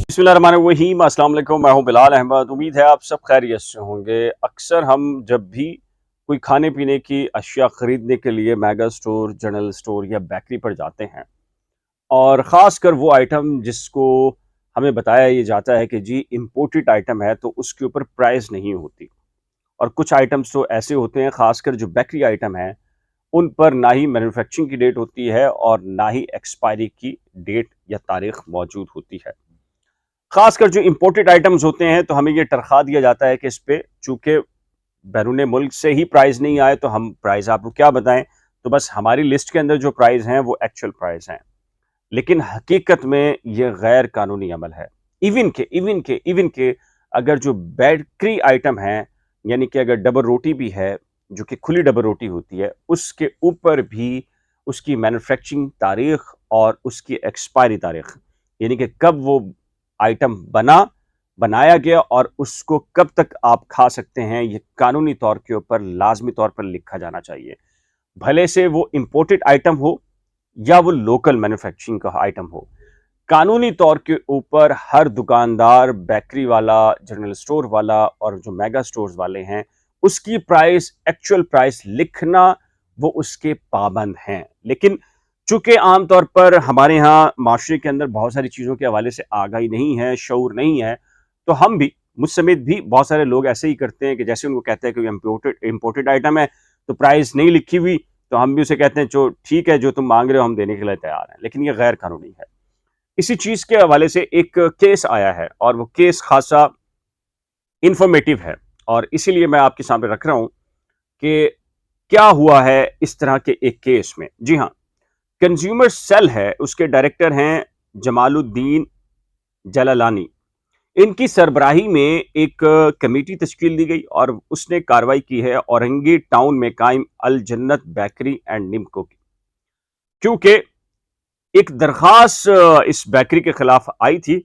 बिस्मिल्लाहिर्रहमानिर्रहीम। अस्सलाम वालेकुम। मैं हूं बिलाल अहमद। उम्मीद है आप सब खैरियत से होंगे। अक्सर हम जब भी कोई खाने पीने की अशिया ख़रीदने के लिए मेगा स्टोर, जनरल स्टोर या बेकरी पर जाते हैं और ख़ास कर वो आइटम जिसको हमें बताया ये जाता है कि जी इम्पोर्टेड आइटम है, तो उसके ऊपर प्राइस नहीं होती। और कुछ आइटम्स तो ऐसे होते हैं, ख़ासकर जो बेकरी आइटम हैं, उन पर ना ही मैन्युफैक्चरिंग की डेट होती है और ना ही एक्सपायरी की डेट या तारीख मौजूद होती है। खासकर जो इम्पोर्टेड आइटम्स होते हैं, तो हमें ये तरखा दिया जाता है कि इस पे चूंकि बैरून मुल्क से ही प्राइस नहीं आए, तो हम प्राइस आपको क्या बताएं। तो बस हमारी लिस्ट के अंदर जो प्राइस हैं वो एक्चुअल प्राइस हैं, लेकिन हकीकत में ये गैर कानूनी अमल है। इवन के अगर जो बेकरी आइटम है, यानी कि अगर डबल रोटी भी है, जो कि खुली डबल रोटी होती है, उसके ऊपर भी उसकी मैन्युफैक्चरिंग तारीख और उसकी एक्सपायरी तारीख, यानी कि कब वो आइटम बनाया गया और उसको कब तक आप खा सकते हैं, ये कानूनी तौर के ऊपर लाजमी तौर पर लिखा जाना चाहिए। भले से वो इंपोर्टेड आइटम हो या वो लोकल मैन्युफैक्चरिंग का आइटम हो। कानूनी तौर के ऊपर हर दुकानदार, बेकरी वाला, जनरल स्टोर वाला और जो मेगा स्टोर्स वाले हैं, उसकी प्राइस, एक्चुअल प्राइस लिखना, वो उसके पाबंद हैं। लेकिन चूंकि आमतौर पर हमारे यहाँ माशरे के अंदर बहुत सारी चीज़ों के हवाले से आगाही नहीं है, शऊर नहीं है, तो हम भी, मुझ समेत भी बहुत सारे लोग ऐसे ही करते हैं कि जैसे उनको कहते हैं कि इम्पोर्टेड आइटम है, तो प्राइस नहीं लिखी हुई, तो हम भी उसे कहते हैं जो ठीक है, जो तुम मांग रहे हो हम देने के लिए तैयार हैं। लेकिन ये गैर कानूनी है। इसी चीज़ के हवाले से एक केस आया है और वो केस खासा इंफॉर्मेटिव है, और इसीलिए मैं आपके सामने रख रहा हूं कि क्या हुआ है इस तरह के एक केस में। जी हाँ, कंज्यूमर सेल है, उसके डायरेक्टर हैं जमालुद्दीन जलालानी। इनकी सरबराही में एक कमेटी तश्कील दी गई और उसने कार्रवाई की है औरंगी टाउन में कायम अल जन्नत बेकरी एंड निम्को की, क्योंकि एक दरखास्त इस बेकरी के खिलाफ आई थी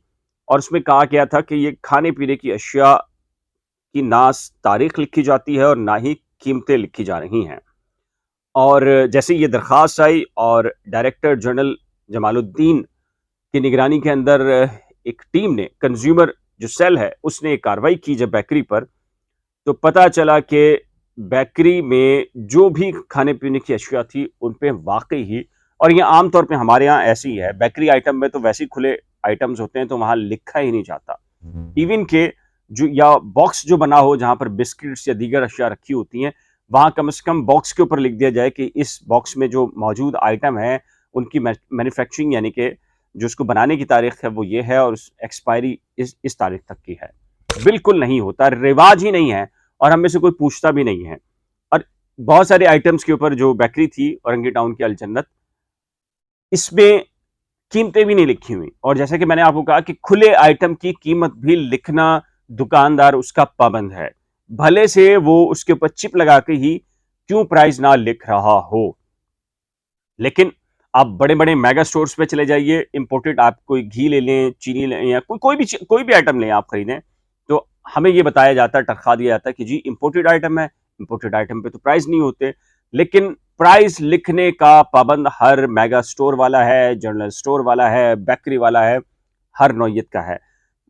और उसमें कहा गया था कि ये खाने पीने की अशिया की ना तारीख लिखी जाती है और ना ही कीमतें लिखी जा रही हैं। और जैसे ये दरखास्त आई और डायरेक्टर जनरल जमालुद्दीन की निगरानी के अंदर एक टीम ने, कंज्यूमर जो सेल है, उसने एक कार्रवाई की जब बेकरी पर, तो पता चला कि बेकरी में जो भी खाने पीने की अशिया थी उन पे वाकई ही, और ये आमतौर पे हमारे यहाँ ऐसी ही है, बेकरी आइटम में तो वैसे ही खुले आइटम्स होते हैं, तो वहां लिखा ही नहीं जाता। इवन के जो या बॉक्स जो बना हो जहां पर बिस्किट्स या दीगर अशिया रखी होती हैं, वहां कम से कम बॉक्स के ऊपर लिख दिया जाए कि इस बॉक्स में जो मौजूद आइटम है उनकी मैन्युफैक्चरिंग, यानी कि जो उसको बनाने की तारीख है वो ये है और एक्सपायरी इस तारीख तक की है। बिल्कुल नहीं होता, रिवाज ही नहीं है, और हम में से कोई पूछता भी नहीं है। और बहुत सारे आइटम्स के ऊपर जो बेकरी थी औरंगी टाउन की अल जन्नत, इसमें कीमतें भी नहीं लिखी हुई, और जैसे कि मैंने आपको कहा कि खुले आइटम की कीमत भी लिखना दुकानदार उसका पाबंद है, भले से वो उसके ऊपर चिप लगा के ही क्यों प्राइस ना लिख रहा हो। लेकिन आप बड़े बड़े मेगा स्टोर्स पे चले जाइए, इंपोर्टेड आप कोई घी ले लें, चीनी लें, या कोई भी आइटम लें आप खरीदें, तो हमें ये बताया जाता है, टरखा दिया जाता है कि जी इंपोर्टेड आइटम है, इंपोर्टेड आइटम पे तो प्राइस नहीं होते। लेकिन प्राइस लिखने का पाबंद हर मेगा स्टोर वाला है, जनरल स्टोर वाला है, बेकरी वाला है, हर नौयत का है।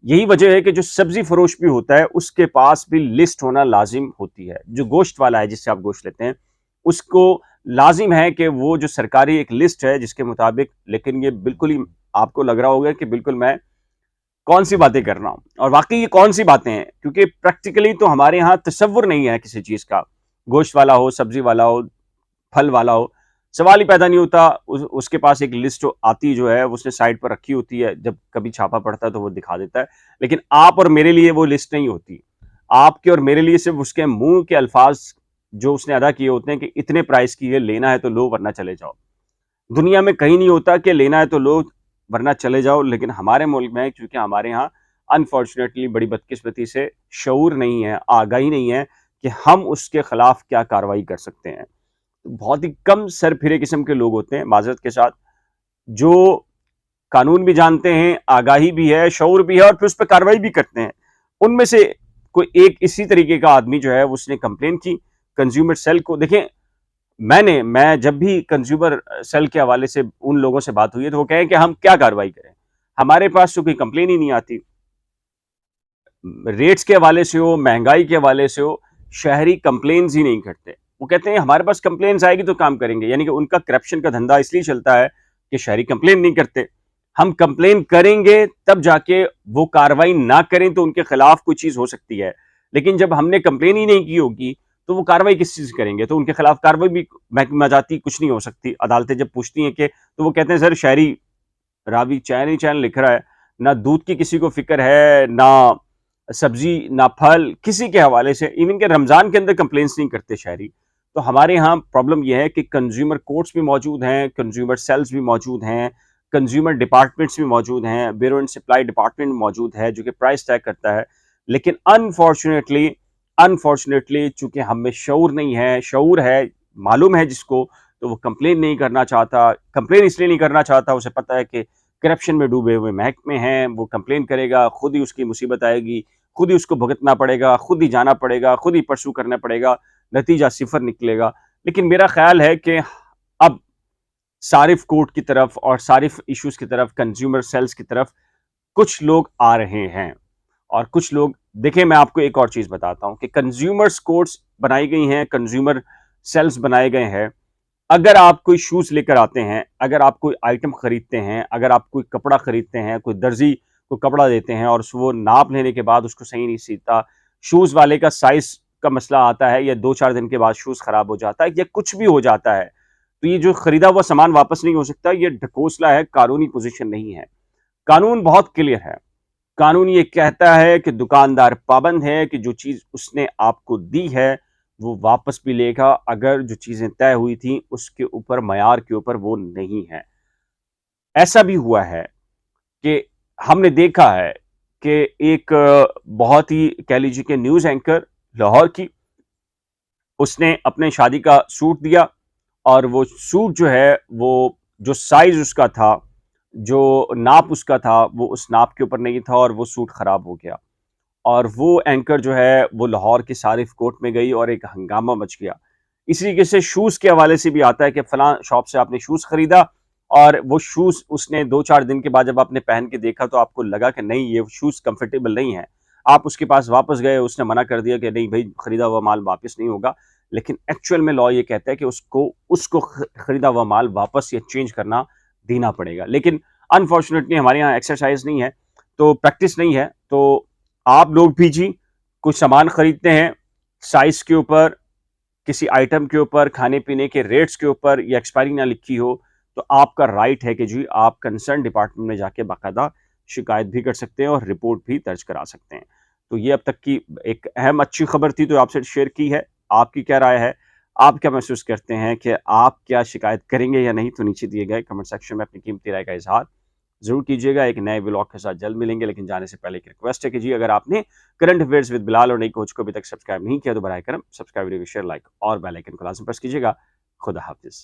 यही वजह है कि जो सब्जी फरोश भी होता है उसके पास भी लिस्ट होना लाजिम होती है। जो गोश्त वाला है, जिससे आप गोश्त लेते हैं, उसको लाजिम है कि वो जो सरकारी एक लिस्ट है जिसके मुताबिक, लेकिन ये बिल्कुल ही आपको लग रहा होगा कि बिल्कुल मैं कौन सी बातें कर रहा हूं, और वाकई ये कौन सी बातें हैं, क्योंकि प्रैक्टिकली तो हमारे यहाँ तसव्वुर नहीं है किसी चीज का। गोश्त वाला हो, सब्जी वाला हो, फल वाला हो, सवाल ही पैदा नहीं होता। उसके पास एक लिस्ट जो आती जो है उसने साइड पर रखी होती है, जब कभी छापा पड़ता है तो वो दिखा देता है। लेकिन आप और मेरे लिए वो लिस्ट नहीं होती। आपके और मेरे लिए सिर्फ उसके मुंह के अल्फाज जो उसने अदा किए होते हैं कि इतने प्राइस की है, लेना है तो लो वरना चले जाओ। दुनिया में कहीं नहीं होता कि लेना है तो लो वरना चले जाओ, लेकिन हमारे मुल्क में, क्योंकि हमारे यहाँ अनफॉर्चुनेटली बड़ी बदकिस्मती से शऊर नहीं है, आगाही नहीं है कि हम उसके खिलाफ क्या कार्रवाई कर सकते हैं। बहुत ही कम सर फिरे किस्म के लोग होते हैं, माजरत के साथ, जो कानून भी जानते हैं, आगाही भी है, शऊर भी है, और फिर उस पर कार्रवाई भी करते हैं। उनमें से कोई एक इसी तरीके का आदमी जो है उसने कंप्लेन की कंज्यूमर सेल को। देखें, मैं जब भी कंज्यूमर सेल के हवाले से उन लोगों से बात हुई है, तो वो कहें कि हम क्या कार्रवाई करें, हमारे पास तो कोई कंप्लेन ही नहीं आती। रेट्स के हवाले से हो, महंगाई के हवाले से हो, शहरी कंप्लेन्स ही नहीं करते। वो कहते हैं हमारे पास कंप्लेन्स आएगी तो काम करेंगे, यानी कि उनका करप्शन का धंधा इसलिए चलता है कि शहरी कंप्लेन नहीं करते। हम कंप्लेन करेंगे तब जाके वो कार्रवाई ना करें तो उनके खिलाफ कोई चीज हो सकती है, लेकिन जब हमने कंप्लेन ही नहीं की होगी तो वो कार्रवाई किस चीज करेंगे? तो उनके खिलाफ कार्रवाई भी महकमा जाती कुछ नहीं हो सकती। अदालतें जब पूछती हैं कि, तो वो कहते हैं सर शहरी रावी चैन ही चैन लिख रहा है, ना दूध की किसी को फिक्र है, ना सब्जी, ना फल, किसी के हवाले से। इवन के रमजान के अंदर कंप्लेंट्स नहीं करते शहरी। तो हमारे यहाँ प्रॉब्लम यह है कि कंज्यूमर कोर्ट्स भी मौजूद हैं, कंज्यूमर सेल्स भी मौजूद हैं, कंज्यूमर डिपार्टमेंट्स भी मौजूद हैं, ब्यूरो एंड सप्लाई डिपार्टमेंट मौजूद है जो कि प्राइस तय करता है। लेकिन अनफॉर्चुनेटली अनफॉर्चुनेटली चूंकि हम में शऊर नहीं है, शऊर है मालूम है जिसको, तो वो कंप्लेन नहीं करना चाहता। कंप्लेन इसलिए नहीं करना चाहता, उसे पता है कि करप्शन में डूबे हुए महकमे हैं, वो कंप्लेन करेगा, खुद ही उसकी मुसीबत आएगी, खुद ही उसको भुगतना पड़ेगा, खुद ही जाना पड़ेगा, खुद ही परसू करना पड़ेगा, नतीजा सिफर निकलेगा। लेकिन मेरा ख्याल है कि अब सारिफ कोर्ट की तरफ और सारिफ इश्यूज की तरफ, कंज्यूमर सेल्स की तरफ कुछ लोग आ रहे हैं। और कुछ लोग, देखिए मैं आपको एक और चीज बताता हूं कि कंज्यूमर्स कोर्ट्स बनाई गई हैं, कंज्यूमर सेल्स बनाए गए हैं। अगर आप कोई शूज लेकर आते हैं, अगर आप कोई आइटम खरीदते हैं, अगर आप कोई कपड़ा खरीदते हैं, कोई दर्जी को कपड़ा देते हैं और वो नाप लेने के बाद उसको सही नहीं सीता, शूज वाले का साइज का मसला आता है, या 2-4 दिन के बाद शूज खराब हो जाता है, या कुछ भी हो जाता है, तो ये जो खरीदा हुआ सामान वापस नहीं हो सकता। ये ढकोसला है, कानूनी पोजीशन नहीं है। कानून बहुत क्लियर है। कानून ये कहता है कि दुकानदार पाबंद है कि जो चीज उसने आपको दी है वो वापस भी लेगा, अगर जो चीजें तय हुई थी उसके ऊपर, मयार के ऊपर वो नहीं है। ऐसा भी हुआ है कि हमने देखा है कि एक बहुत ही कह लीजिए कि न्यूज एंकर लाहौर की, उसने अपने शादी का सूट दिया और वो सूट जो है, वो जो साइज उसका था, जो नाप उसका था, वो उस नाप के ऊपर नहीं था और वो सूट खराब हो गया। और वो एंकर जो है वो लाहौर की सारिफ कोर्ट में गई और एक हंगामा मच गया। इसी तरीके से शूज के हवाले से भी आता है कि फलां शॉप से आपने शूज खरीदा और वो शूज उसने 2-4 दिन के बाद जब आपने पहन के देखा तो आपको लगा कि नहीं ये शूज कंफर्टेबल नहीं है। आप उसके पास वापस गए, उसने मना कर दिया कि नहीं भाई खरीदा हुआ माल वापस नहीं होगा। लेकिन एक्चुअल में लॉ ये कहता है कि उसको उसको खरीदा हुआ माल वापस या चेंज करना देना पड़ेगा। लेकिन अनफॉर्चुनेटली हमारे यहाँ एक्सरसाइज नहीं है, तो प्रैक्टिस नहीं है। तो आप लोग भी जी कुछ सामान खरीदते हैं, साइज के ऊपर, किसी आइटम के ऊपर, खाने पीने के रेट्स के ऊपर या एक्सपायरी ना लिखी हो, तो आपका राइट है कि जी आप कंसर्न डिपार्टमेंट में जाके बाकायदा शिकायत भी कर सकते हैं और रिपोर्ट भी दर्ज करा सकते हैं। तो ये अब तक की एक अहम अच्छी खबर थी, तो आपसे शेयर की है। आपकी क्या राय है? आप क्या महसूस करते हैं कि आप क्या शिकायत करेंगे या नहीं? तो नीचे दिए गए कमेंट सेक्शन में अपनी कीमती राय का इजहार ज़रूर कीजिएगा। एक नए व्लॉग के साथ जल्द मिलेंगे, लेकिन जाने से पहले एक रिक्वेस्ट है कि जी अगर आपने करंट अफेयर्स विद बिलाल और नई कोच को अभी तक सब्सक्राइब नहीं किया तो बराए करम सब्सक्राइब, वीडियो को शेयर, लाइक और बेल आइकन को लाजमी प्रेस कीजिएगा। खुदा हाफिज़।